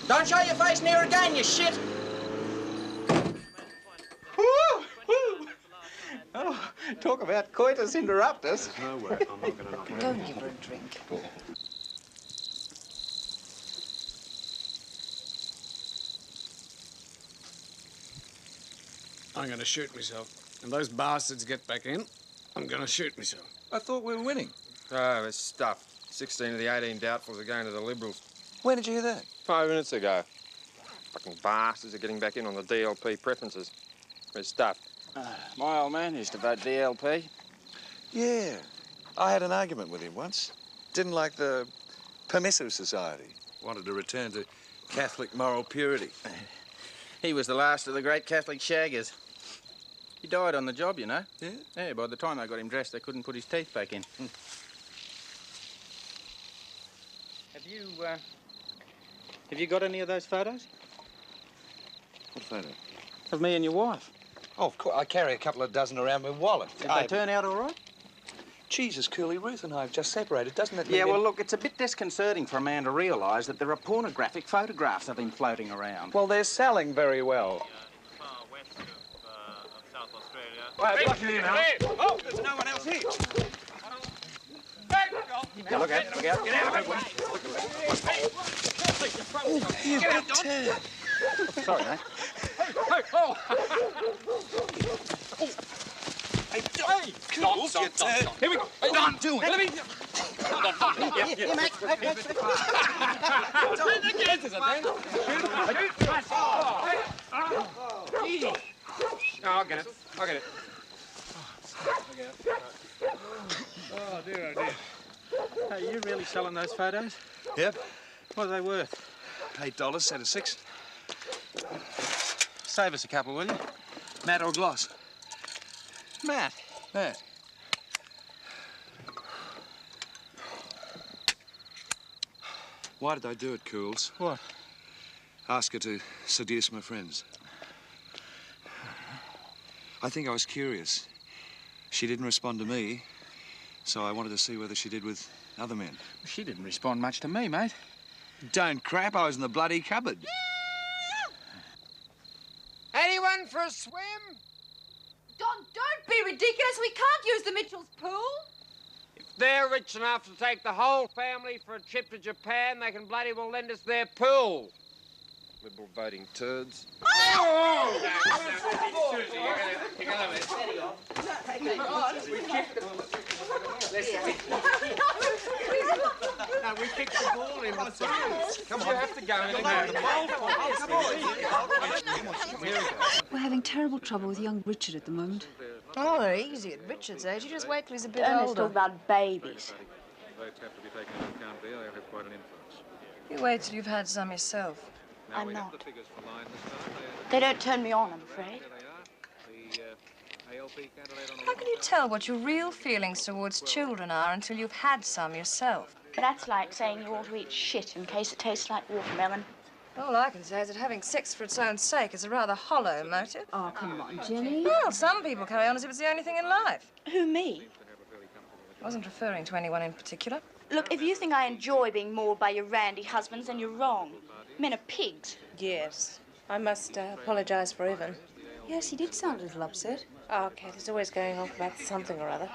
Don't show your face near again, you shit. Oh, talk about coitus interruptus. No way. I'm not going to knock it. Go and give her a drink. I'm going to shoot myself. If those bastards get back in, I'm going to shoot myself. I thought we were winning. Oh, it's stuff. 16 of the 18 doubtfuls are going to the Liberals. When did you hear that? 5 minutes ago. Fucking bastards are getting back in on the DLP preferences. It's stuff. My old man used to vote DLP. Yeah. I had an argument with him once. Didn't like the permissive society. Wanted to return to Catholic moral purity. He was the last of the great Catholic shaggers. He died on the job, you know. Yeah? Yeah, by the time they got him dressed, they couldn't put his teeth back in. Have you got any of those photos? What photo? Of me and your wife. Oh, of course. I carry a couple of dozen around my wallet. Did they turn out all right? Jesus, Curly, Ruth and I have just separated. Doesn't it mean... Yeah, well, look, it's a bit disconcerting for a man to realise that there are pornographic photographs of him floating around. Well, they're selling very well. Oh, there's no one else here. Now, look out, look out. Oh, you bit Sorry, mate. Hey, oh! Hey, Stop. Here we go. Hey, don't do it. Let me... Yeah, mate. I'll get it. Oh, dear, oh, dear. Hey, you really selling those photos? Yep. What are they worth? $8 set of 6. Save us a couple, will you? Matte or gloss? Matt. Matte. Why did I do it, Cools? What? Ask her to seduce my friends. I think I was curious. She didn't respond to me, so I wanted to see whether she did with other men. She didn't respond much to me, mate. Don't crap, I was in the bloody cupboard. Anyone for a swim? Don, don't be ridiculous. We can't use the Mitchells' pool. If they're rich enough to take the whole family for a trip to Japan, they can bloody well lend us their pool. Liberal voting turds. Oh! No, we kicked the ball in. Come on. You have to go in and get the ball. We're having terrible trouble with young Richard at the moment. Oh, they're easy at Richard's age. You just wait till he's a bit Ernest older. talk about babies. Votes have to be taken into account there. They have quite an influence. You wait till you've had some yourself. Now I'm we not. have the figures for line this time. They don't turn me on, I'm afraid. The ALP candidate on How can you tell what your real feelings towards children are until you've had some yourself? That's like saying you ought to eat shit in case it tastes like watermelon. All I can say is that having sex for its own sake is a rather hollow motive. Oh, come on, Jenny. Well, some people carry on as if it's the only thing in life. Who, me? I wasn't referring to anyone in particular. Look, if you think I enjoy being mauled by your randy husbands, then you're wrong. Men are pigs. Yes. I must apologise for Evan. Yes, he did sound a little upset. Oh, Kate is always going off about something or other.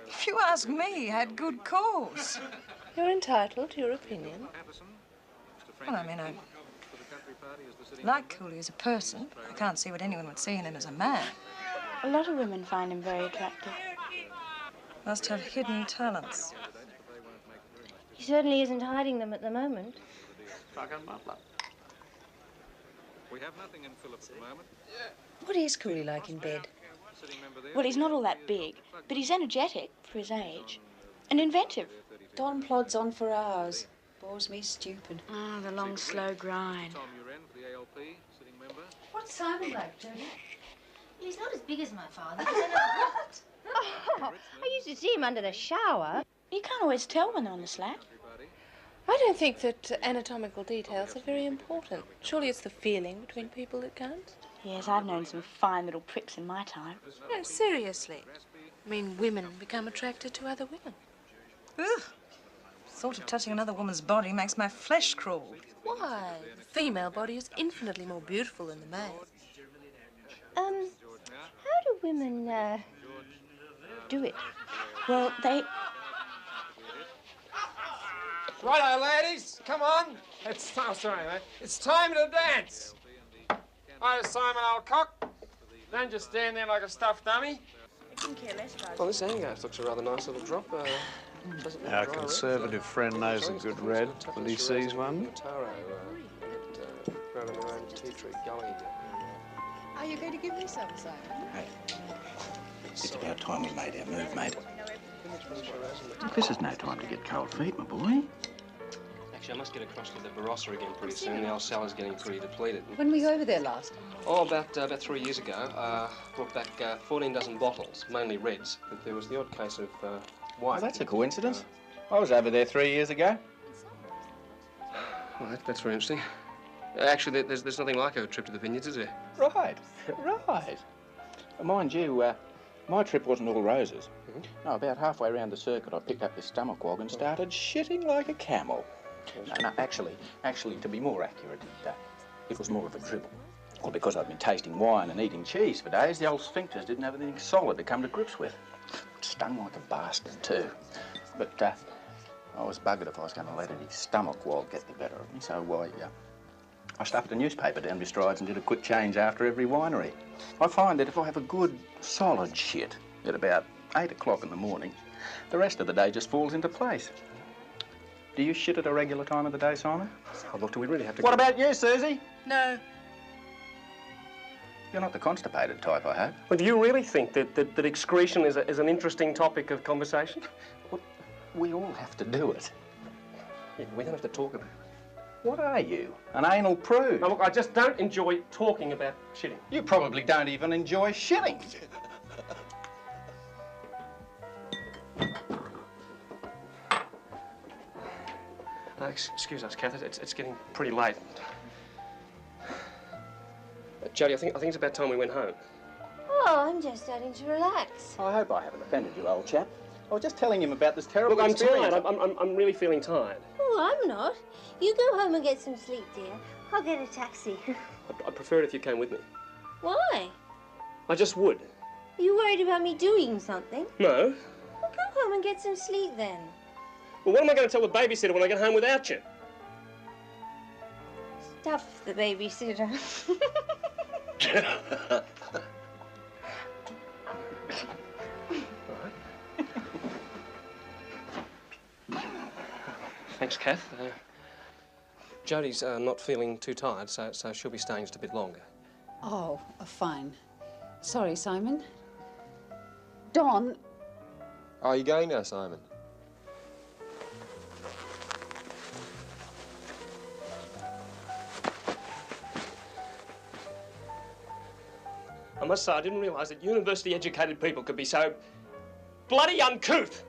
If you ask me, he had good cause. You're entitled to your opinion. Well, I mean, I like Cooley as a person. I can't see what anyone would see in him as a man. A lot of women find him very attractive. Must have hidden talents. He certainly isn't hiding them at the moment. We have nothing in Phillip at the moment. What is Cooley like in bed? Well, he's not all that big, but he's energetic for his age and inventive. Don plods on for hours. Bores me stupid. Oh, the long, slow grind. What's Simon like, Tony? He's not as big as my father. What? Oh, I used to see him under the shower. You can't always tell when they're on the slack. I don't think that anatomical details are very important. Surely it's the feeling between people that counts. Yes, I've known some fine little pricks in my time. No, seriously. I mean, women become attracted to other women. Ugh. Thought of touching another woman's body makes my flesh crawl. Why? The female body is infinitely more beautiful than the male. How do women, do it? Well, they... Righto, ladies, come on. It's time, sorry, mate. It's time to dance. Hi, Simon, old cock. Don't just stand there like a stuffed dummy. I couldn't care less about Well, this handgaff looks a rather nice little drop. Doesn't look Our dry, conservative friend knows a good red when he sees one. Taro, growing around Tea Tree Gully. Are you going to give me some, Simon? Hey, it's about time we made our move, mate. Look, this is no time to get cold feet, my boy. Actually, I must get across to the Barossa again pretty soon. The old cellar's getting pretty depleted. When were you over there last? Oh, about 3 years ago. Brought back 14 dozen bottles, mainly reds. But there was the odd case of white. Well, that's a coincidence. I was over there 3 years ago. Well, that's very interesting. Actually, there's nothing like a trip to the vineyards, is there? Right, right. Mind you, my trip wasn't all roses. No, about halfway around the circuit, I picked up this stomach wog and started shitting like a camel. No, actually, to be more accurate, it was more of a dribble. Well, because I'd been tasting wine and eating cheese for days, the old sphincters didn't have anything solid to come to grips with. It stung like a bastard, too. But I was buggered if I was going to let any stomach wog get the better of me, so I stuffed a newspaper down my strides and did a quick change after every winery. I find that if I have a good, solid shit at about 8 o'clock in the morning, the rest of the day just falls into place. Do you shit at a regular time of the day, Simon? Oh, look, do we really have to... What about you, Susie? No. You're not the constipated type, I hope. Well, do you really think that excretion is an interesting topic of conversation? Well, we all have to do it. Yeah, we don't have to talk about it. What are you? An anal prude? Now, look, I just don't enjoy talking about shitting. You probably don't even enjoy shitting. Excuse us, Kath. It's getting pretty late. Jodie, I think it's about time we went home. Oh, I'm just starting to relax. I hope I haven't offended you, old chap. I was just telling him about this terrible Look, I'm experience. tired. I'm really feeling tired. Oh, I'm not. You go home and get some sleep, dear. I'll get a taxi. I'd prefer it if you came with me. Why? I just would. Are you worried about me doing something? No. Well, go home and get some sleep then. Well, what am I going to tell the babysitter when I get home without you? Stuff the babysitter. Thanks, Kath. Jodie's not feeling too tired, so she'll be staying just a bit longer. Oh, fine. Sorry, Simon. Don. Are you going now, Simon? I must say, I didn't realise that university-educated people could be so bloody uncouth.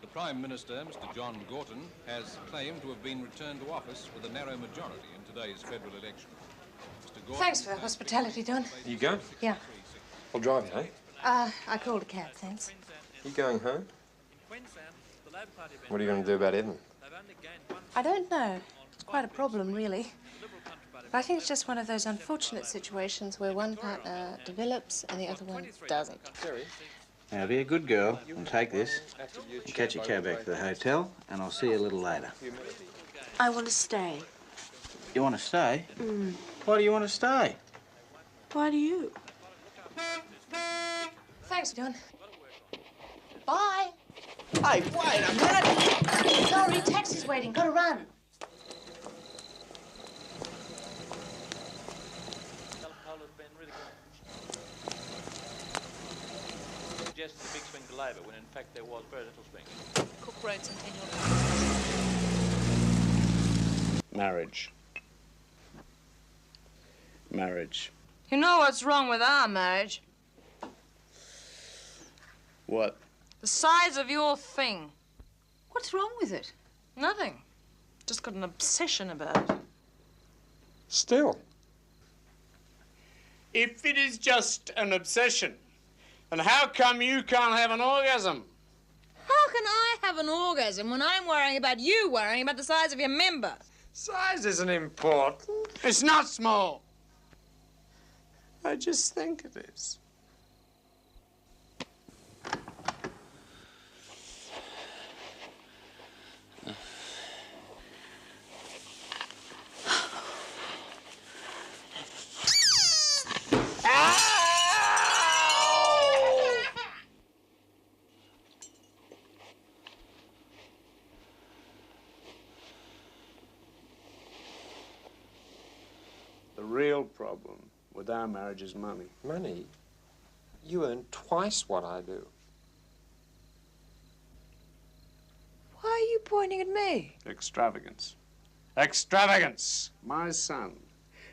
The Prime Minister, Mr. John Gorton, has claimed to have been returned to office with a narrow majority in today's federal election. Mr. Gorton... Thanks for the hospitality, Don. You go? Yeah. I'll drive you, eh? I called a cab, thanks. You going home? What are you going to do about Evan? I don't know. It's quite a problem, really. But I think it's just one of those unfortunate situations where one partner develops and the other one doesn't. Now, be a good girl and take this. And catch a cab back to the hotel, and I'll see you a little later. I want to stay. You want to stay? Mm. Why do you want to stay? Why do you? Thanks, Don. Bye. Hey, wait a minute! Sorry, taxi's waiting. Gotta run. Suggested a big swing to Labor when in fact there was very little swing. Cook wrote something on Marriage. Marriage. You know what's wrong with our marriage? What? The size of your thing. What's wrong with it? Nothing. Just got an obsession about it. Still. If it is just an obsession, then how come you can't have an orgasm? How can I have an orgasm when I'm worrying about you worrying about the size of your member? Size isn't important. It's not small. I just think it is. The real problem with our marriage is money. Money? You earn twice what I do. Why are you pointing at me? Extravagance. Extravagance! My son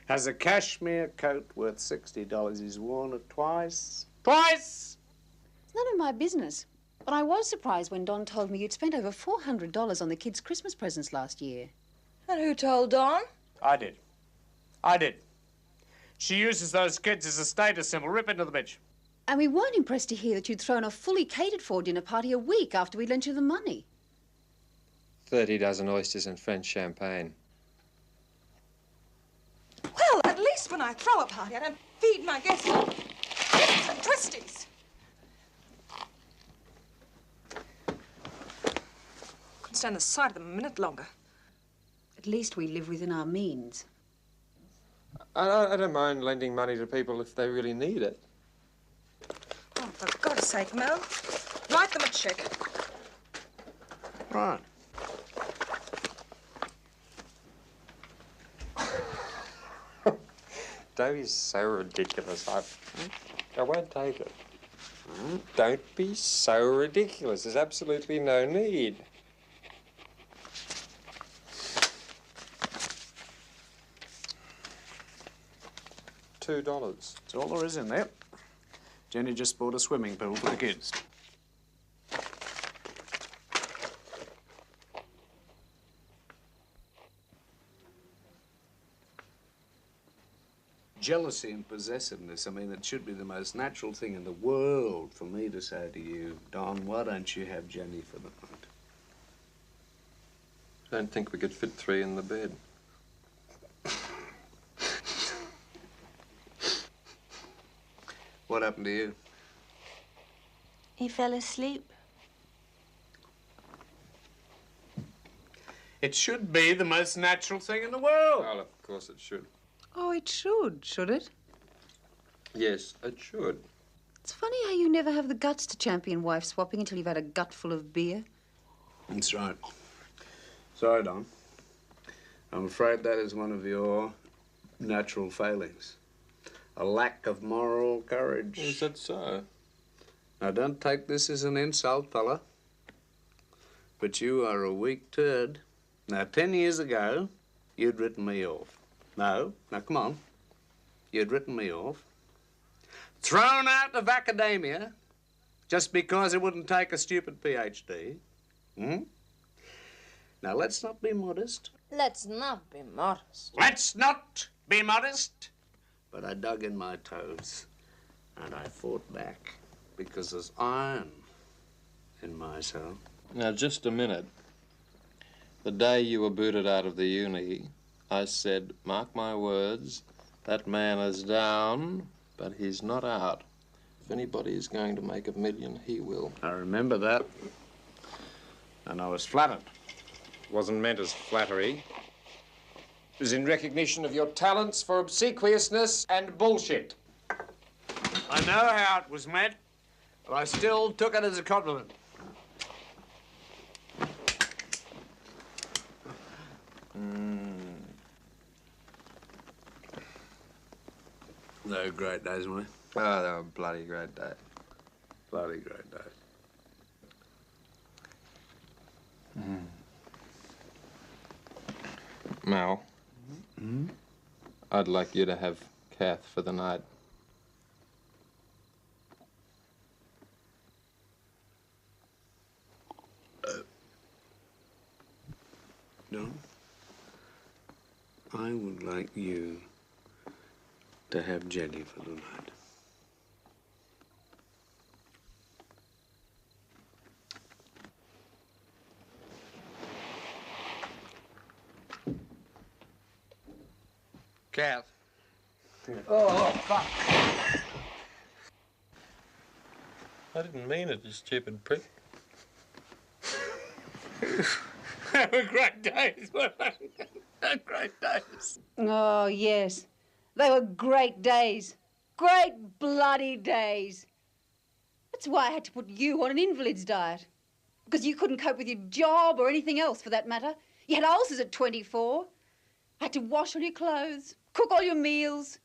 has a cashmere coat worth $60. He's worn it twice. Twice! It's none of my business. But I was surprised when Don told me you'd spent over $400 on the kids' Christmas presents last year. And who told Don? I did. I did. She uses those kids as a status symbol. Rip into the bitch. And we weren't impressed to hear that you'd thrown a fully catered-for dinner party a week after we lent you the money. 30 dozen oysters and French champagne. Well, at least when I throw a party, I don't feed my guests. stand the sight of them a minute longer. At least we live within our means. I don't mind lending money to people if they really need it. Oh, for God's sake, Mel. Write them a cheque. Right. Davey's so ridiculous. I won't take it. Don't be so ridiculous. There's absolutely no need. $2. That's all there is in there. Jenny just bought a swimming pool for the kids. Jealousy and possessiveness, I mean, it should be the most natural thing in the world for me to say to you, Don, why don't you have Jenny for the night? I don't think we could fit 3 in the bed. What happened to you? He fell asleep. It should be the most natural thing in the world. Well, of course it should. Oh, it should it? Yes, it should. It's funny how you never have the guts to champion wife swapping until you've had a gutful of beer. That's right. Sorry, Don. I'm afraid that is one of your natural failings. A lack of moral courage. Is that so? Now, don't take this as an insult, fella. But you are a weak turd. Now, 10 years ago, you'd written me off. No, now come on. You'd written me off. Thrown out of academia just because it wouldn't take a stupid PhD. Now, let's not be modest. Let's not be modest. Let's not be modest. But I dug in my toes and I fought back because there's iron in my soul. Now, just a minute. The day you were booted out of the uni, I said, mark my words, that man is down, but he's not out. If anybody is going to make $1 million, he will. I remember that. And I was flattered. Wasn't meant as flattery. It was in recognition of your talents for obsequiousness and bullshit. I know how it was meant, but I still took it as a compliment. They were great days, weren't they? Oh, they were bloody great days. Bloody great days. Mal, I'd like you to have Kath for the night. No. I would like you to have Jenny for the night. Kath. Oh, fuck. I didn't mean it, you stupid prick. They were great days, weren't they? Great days. Oh, yes. They were great days. Great bloody days. That's why I had to put you on an invalid's diet. Because you couldn't cope with your job or anything else, for that matter. You had ulcers at 24. I had to wash all your clothes, cook all your meals.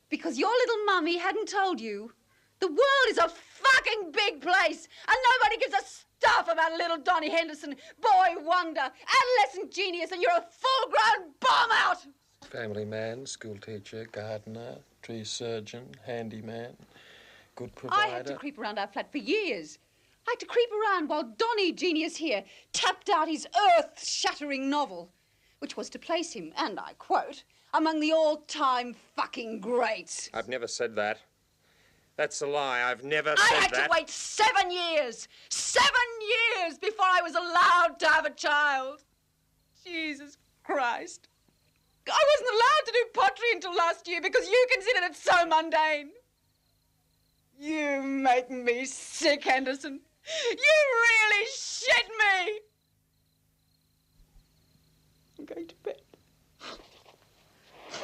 Because your little mummy hadn't told you. The world is a fucking big place, and nobody gives a stuff about little Donnie Henderson, boy wonder, adolescent genius, and you're a full-grown bomb-out! Family man, school teacher, gardener, tree surgeon, handyman, good provider. I had to creep around our flat for years. I had to creep around while Donnie, genius here, tapped out his earth-shattering novel, which was to place him, and I quote, among the all-time fucking greats. I've never said that. That's a lie. I've never said I had that. to wait 7 years! 7 years before I was allowed to have a child! Jesus Christ. I wasn't allowed to do pottery until last year because you considered it so mundane. You make me sick, Henderson. You really shit me! I'm going to bed.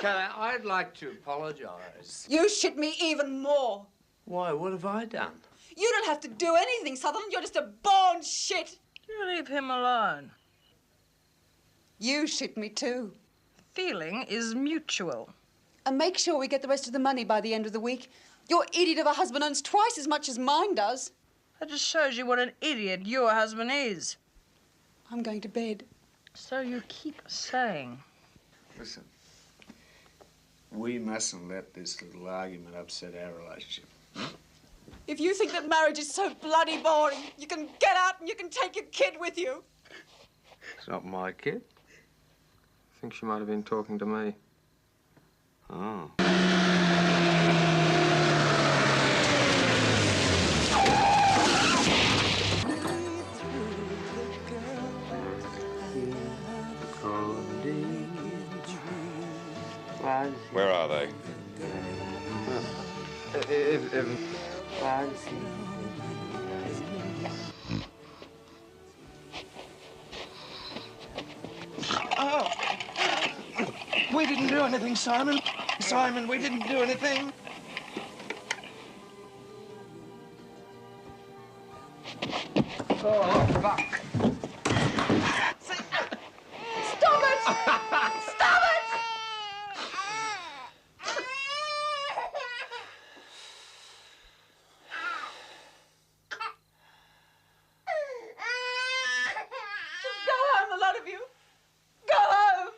Kelly, I'd like to apologise. You shit me even more. Why? What have I done? You don't have to do anything, Sutherland. You're just a born shit. You leave him alone. You shit me too. Feeling is mutual. And make sure we get the rest of the money by the end of the week. Your idiot of a husband earns twice as much as mine does. That just shows you what an idiot your husband is. I'm going to bed. So you keep saying. Listen, we mustn't let this little argument upset our relationship. If you think that marriage is so bloody boring, you can get out and you can take your kid with you. It's not my kid. I think she might have been talking to me. Oh. Where are they? Oh. We didn't do anything, Simon. Simon, we didn't do anything. Oh, fuck. Stop it! Stop it! Just go home, the lot of you. Go home.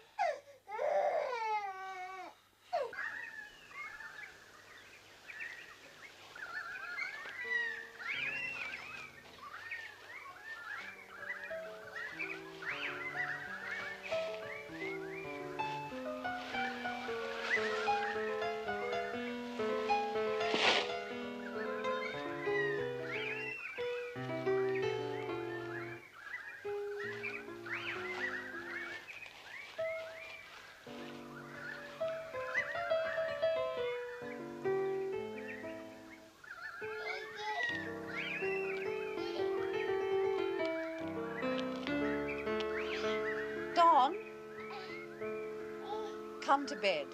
Don, come to bed.